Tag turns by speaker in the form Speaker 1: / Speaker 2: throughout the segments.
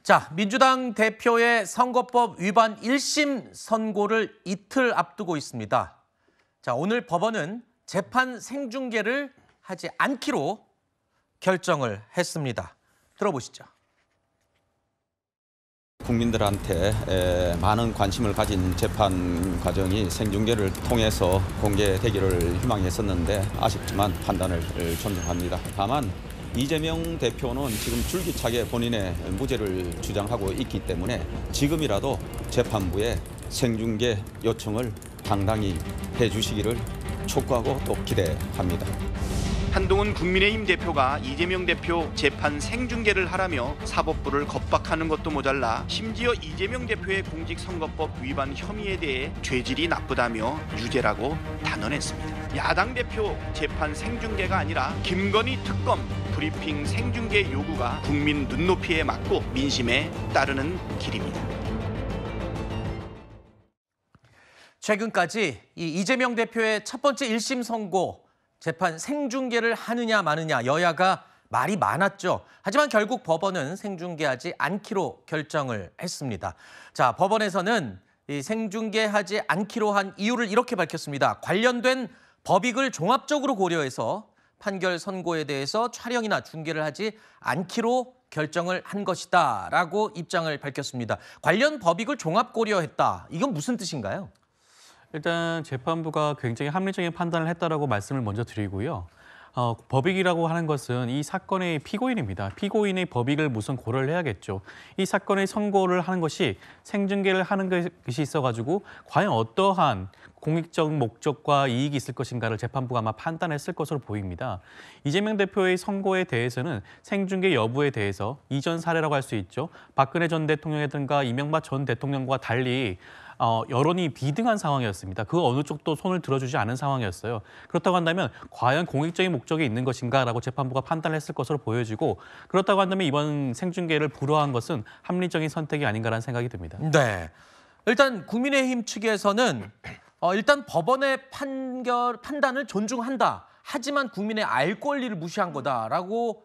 Speaker 1: 자, 민주당 대표의 선거법 위반 1심 선고를 이틀 앞두고 있습니다. 자, 오늘 법원은 재판 생중계를 하지 않기로 결정을 했습니다. 들어보시죠.
Speaker 2: 국민들한테 많은 관심을 가진 재판 과정이 생중계를 통해서 공개되기를 희망했었는데 아쉽지만 판단을 존중합니다. 다만 이재명 대표는 지금 줄기차게 본인의 무죄를 주장하고 있기 때문에 지금이라도 재판부에 생중계 요청을 당당히 해주시기를 촉구하고 또 기대합니다.
Speaker 3: 한동훈 국민의힘 대표가 이재명 대표 재판 생중계를 하라며 사법부를 겁박하는 것도 모자라 심지어 이재명 대표의 공직선거법 위반 혐의에 대해 죄질이 나쁘다며 유죄라고 단언했습니다. 야당 대표 재판 생중계가 아니라 김건희 특검 브리핑 생중계 요구가 국민 눈높이에 맞고 민심에 따르는 길입니다.
Speaker 1: 최근까지 이재명 대표의 첫 번째 1심 선고 재판 생중계를 하느냐 마느냐 여야가 말이 많았죠. 하지만 결국 법원은 생중계하지 않기로 결정을 했습니다. 자, 법원에서는 이 생중계하지 않기로 한 이유를 이렇게 밝혔습니다. 관련된 법익을 종합적으로 고려해서 판결 선고에 대해서 촬영이나 중계를 하지 않기로 결정을 한 것이다라고 입장을 밝혔습니다. 관련 법익을 종합 고려했다. 이건 무슨 뜻인가요?
Speaker 4: 일단 재판부가 굉장히 합리적인 판단을 했다라고 말씀을 먼저 드리고요. 법익이라고 하는 것은 이 사건의 피고인입니다. 피고인의 법익을 우선 고려를 해야겠죠. 이 사건의 선고를 하는 것이 생중계를 하는 것이 있어가지고 과연 어떠한 공익적 목적과 이익이 있을 것인가를 재판부가 아마 판단했을 것으로 보입니다. 이재명 대표의 선고에 대해서는 생중계 여부에 대해서 이전 사례라고 할 수 있죠. 박근혜 전 대통령이든가 이명박 전 대통령과 달리 여론이 비등한 상황이었습니다. 그 어느 쪽도 손을 들어주지 않은 상황이었어요. 그렇다고 한다면 과연 공익적인 목적이 있는 것인가라고 재판부가 판단을 했을 것으로 보여지고 그렇다고 한다면 이번 생중계를 불허한 것은 합리적인 선택이 아닌가라는 생각이 듭니다.
Speaker 1: 네, 일단 국민의힘 측에서는 일단 법원의 판단을 존중한다. 하지만 국민의 알 권리를 무시한 거다라고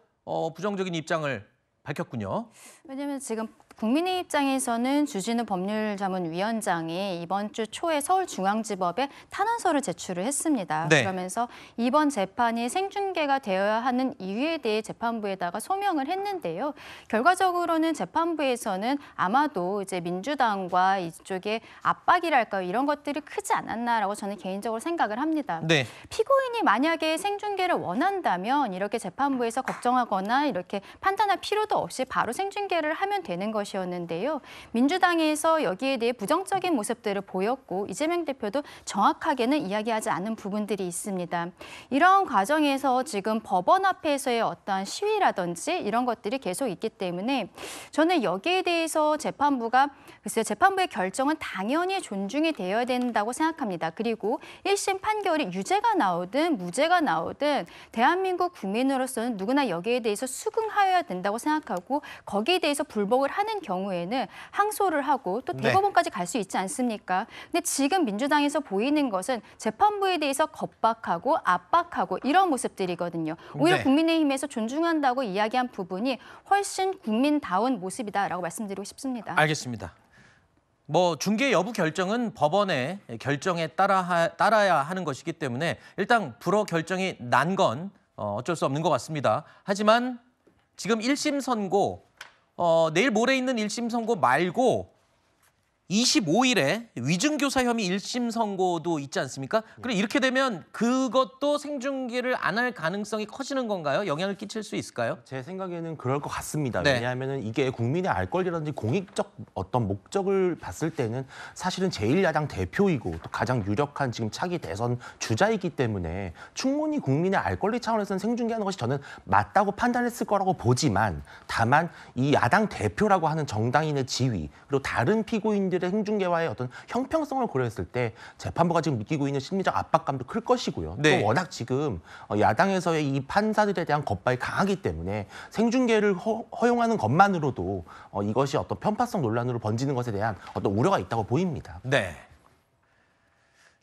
Speaker 1: 부정적인 입장을 밝혔군요.
Speaker 5: 왜냐하면 지금 국민의 입장에서는 주진우 법률자문위원장이 이번 주 초에 서울중앙지법에 탄원서를 제출을 했습니다.
Speaker 1: 네.
Speaker 5: 그러면서 이번 재판이 생중계가 되어야 하는 이유에 대해 재판부에다가 소명을 했는데요. 결과적으로는 재판부에서는 아마도 이제 민주당과 이쪽의 압박이랄까요, 이런 것들이 크지 않았나라고 저는 개인적으로 생각을 합니다.
Speaker 1: 네.
Speaker 5: 피고인이 만약에 생중계를 원한다면 이렇게 재판부에서 걱정하거나 이렇게 판단할 필요도 없이 바로 생중계를 하면 되는 것이었는데요. 민주당에서 여기에 대해 부정적인 모습들을 보였고 이재명 대표도 정확하게는 이야기하지 않은 부분들이 있습니다. 이런 과정에서 지금 법원 앞에서의 어떠한 시위라든지 이런 것들이 계속 있기 때문에 저는 여기에 대해서 재판부가 글쎄요, 재판부의 결정은 당연히 존중이 되어야 된다고 생각합니다. 그리고 1심 판결이 유죄가 나오든 무죄가 나오든 대한민국 국민으로서는 누구나 여기에 대해서 수긍하여야 된다고 생각하고 거기에 대해서 불복을 하는 경우에는 항소를 하고 또 대법원까지 갈 수 있지 않습니까? 근데 지금 민주당에서 보이는 것은 재판부에 대해서 겁박하고 압박하고 이런 모습들이거든요. 오히려 국민의힘에서 존중한다고 이야기한 부분이 훨씬 국민다운 모습이다라고 말씀드리고 싶습니다.
Speaker 1: 알겠습니다. 중계 여부 결정은 법원의 결정에 따라야 하는 것이기 때문에 일단 불허 결정이 난 건 어쩔 수 없는 것 같습니다. 하지만 지금 1심 선고, 내일 모레 있는 1심 선고 말고 25일에 위증교사 혐의 1심 선고도 있지 않습니까? 그럼 이렇게 되면 그것도 생중계를 안 할 가능성이 커지는 건가요? 영향을 끼칠 수 있을까요?
Speaker 6: 제 생각에는 그럴 것 같습니다.
Speaker 1: 네.
Speaker 6: 왜냐하면 이게 국민의 알 권리라든지 공익적 어떤 목적을 봤을 때는 사실은 제1야당 대표이고 또 가장 유력한 지금 차기 대선 주자이기 때문에 충분히 국민의 알 권리 차원에서는 생중계하는 것이 저는 맞다고 판단했을 거라고 보지만 다만 이 야당 대표라고 하는 정당인의 지위 그리고 다른 피고인들의 행중계와의 어떤 형평성을 고려했을 때 재판부가 지금 느끼고 있는 심리적 압박감도 클 것이고요.
Speaker 1: 네.
Speaker 6: 또 워낙 지금 야당에서의 이 판사들에 대한 겁박이 강하기 때문에 생중계를 허용하는 것만으로도 이것이 어떤 편파성 논란으로 번지는 것에 대한 어떤 우려가 있다고 보입니다.
Speaker 1: 네.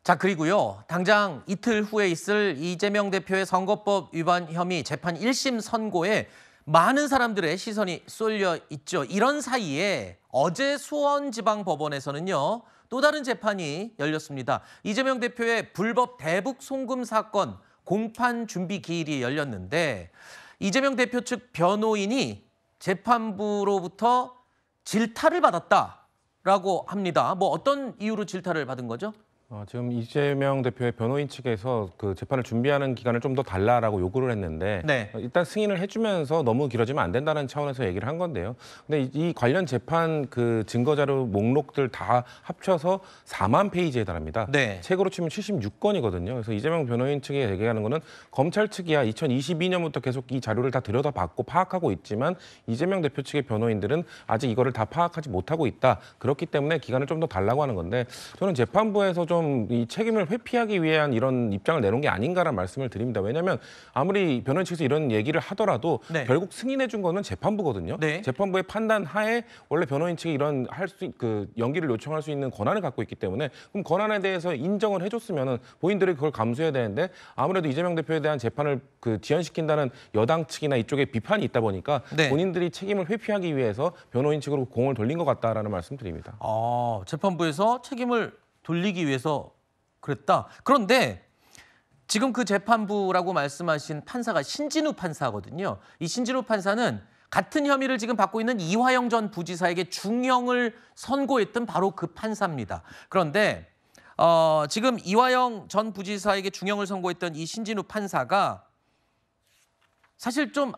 Speaker 1: 자, 그리고요. 당장 이틀 후에 있을 이재명 대표의 선거법 위반 혐의 재판 1심 선고에 많은 사람들의 시선이 쏠려 있죠. 이런 사이에 어제 수원지방법원에서는요. 또 다른 재판이 열렸습니다. 이재명 대표의 불법 대북 송금 사건 공판 준비 기일이 열렸는데 이재명 대표 측 변호인이 재판부로부터 질타를 받았다라고 합니다. 뭐 어떤 이유로 질타를 받은 거죠?
Speaker 7: 지금 이재명 대표의 변호인 측에서 그 재판을 준비하는 기간을 좀 더 달라라고 요구를 했는데
Speaker 1: 네.
Speaker 7: 일단 승인을 해주면서 너무 길어지면 안 된다는 차원에서 얘기를 한 건데요. 근데 이 관련 재판 그 증거자료 목록들 다 합쳐서 4만 페이지에 달합니다.
Speaker 1: 네.
Speaker 7: 책으로 치면 76권이거든요. 그래서 이재명 변호인 측이 얘기하는 거는 검찰 측이야 2022년부터 계속 이 자료를 다 들여다봤고 파악하고 있지만 이재명 대표 측의 변호인들은 아직 이거를 다 파악하지 못하고 있다. 그렇기 때문에 기간을 좀 더 달라고 하는 건데 저는 재판부에서 좀 이 책임을 회피하기 위한 이런 입장을 내놓은 게 아닌가라는 말씀을 드립니다. 왜냐하면 아무리 변호인 측에서 이런 얘기를 하더라도
Speaker 1: 네.
Speaker 7: 결국 승인해 준 거는 재판부거든요.
Speaker 1: 네.
Speaker 7: 재판부의 판단 하에 원래 변호인 측이 이런 연기를 요청할 수 있는 권한을 갖고 있기 때문에 그럼 권한에 대해서 인정을 해줬으면은 본인들이 그걸 감수해야 되는데 아무래도 이재명 대표에 대한 재판을 지연시킨다는 여당 측이나 이쪽에 비판이 있다 보니까
Speaker 1: 네.
Speaker 7: 본인들이 책임을 회피하기 위해서 변호인 측으로 공을 돌린 것 같다라는 말씀드립니다.
Speaker 1: 재판부에서 책임을 돌리기 위해서 그랬다. 그런데 지금 그 재판부라고 말씀하신 판사가 신진우 판사거든요. 이 신진우 판사는 같은 혐의를 지금 받고 있는 이화영 전 부지사에게 중형을 선고했던 바로 그 판사입니다. 그런데 지금 이화영 전 부지사에게 중형을 선고했던 이 신진우 판사가 사실 좀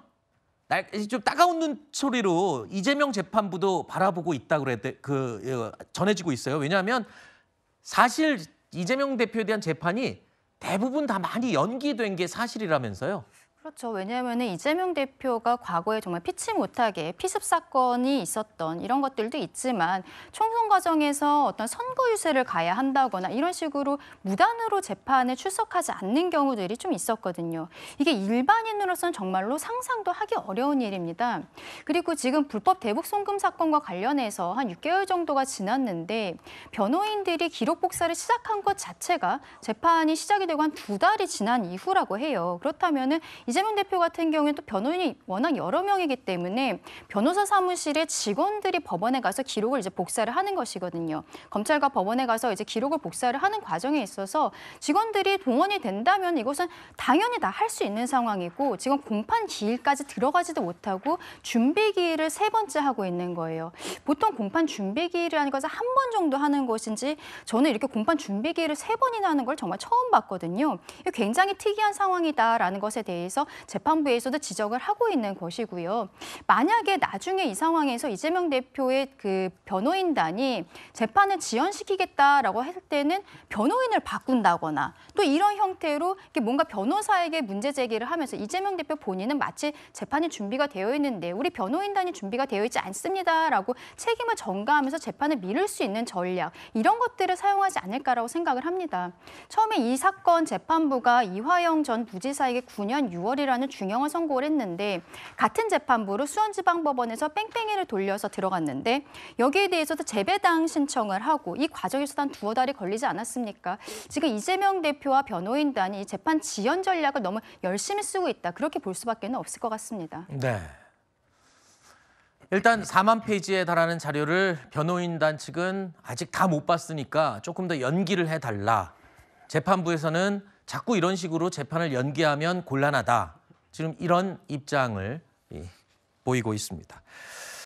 Speaker 1: 따가운 눈초리로 이재명 재판부도 바라보고 있다고 전해지고 있어요. 왜냐하면 사실 이재명 대표에 대한 재판이 대부분 다 많이 연기된 게 사실이라면서요.
Speaker 5: 그렇죠. 왜냐하면 이재명 대표가 과거에 정말 피치 못하게 피습 사건이 있었던 이런 것들도 있지만 총선 과정에서 어떤 선거 유세를 가야 한다거나 이런 식으로 무단으로 재판에 출석하지 않는 경우들이 좀 있었거든요. 이게 일반인으로서는 정말로 상상도 하기 어려운 일입니다. 그리고 지금 불법 대북 송금 사건과 관련해서 한 6개월 정도가 지났는데 변호인들이 기록 복사를 시작한 것 자체가 재판이 시작이 되고 한 2달이 지난 이후라고 해요. 그렇다면은 이재명 대표 같은 경우에는 또 변호인이 워낙 여러 명이기 때문에 변호사 사무실의 직원들이 법원에 가서 기록을 이제 복사를 하는 것이거든요. 검찰과 법원에 가서 이제 기록을 복사를 하는 과정에 있어서 직원들이 동원이 된다면 이것은 당연히 다 할 수 있는 상황이고 지금 공판 기일까지 들어가지도 못하고 준비 기일을 3번째 하고 있는 거예요. 보통 공판 준비 기일이라는 것을 한 번 정도 하는 것인지 저는 이렇게 공판 준비 기일을 3번이나 하는 걸 정말 처음 봤거든요. 이게 굉장히 특이한 상황이다라는 것에 대해서 재판부에서도 지적을 하고 있는 것이고요. 만약에 나중에 이 상황에서 이재명 대표의 그 변호인단이 재판을 지연시키겠다라고 했을 때는 변호인을 바꾼다거나 또 이런 형태로 뭔가 변호사에게 문제 제기를 하면서 이재명 대표 본인은 마치 재판이 준비가 되어 있는데 우리 변호인단이 준비가 되어 있지 않습니다라고 책임을 전가하면서 재판을 미룰 수 있는 전략 이런 것들을 사용하지 않을까라고 생각을 합니다. 처음에 이 사건 재판부가 이화영 전 부지사에게 9년 6월이라는 중형을 선고를 했는데 같은 재판부로 수원지방법원에서 뺑뺑이를 돌려서 들어갔는데 여기에 대해서도 재배당 신청을 하고 이 과정에서도 한 2달이 걸리지 않았습니까? 지금 이재명 대표와 변호인단이 재판 지연 전략을 너무 열심히 쓰고 있다. 그렇게 볼 수밖에 없을 것 같습니다.
Speaker 1: 네. 일단 4만 페이지에 달하는 자료를 변호인단 측은 아직 다 못 봤으니까 조금 더 연기를 해달라. 재판부에서는 자꾸 이런 식으로 재판을 연기하면 곤란하다. 지금 이런 입장을 보이고 있습니다.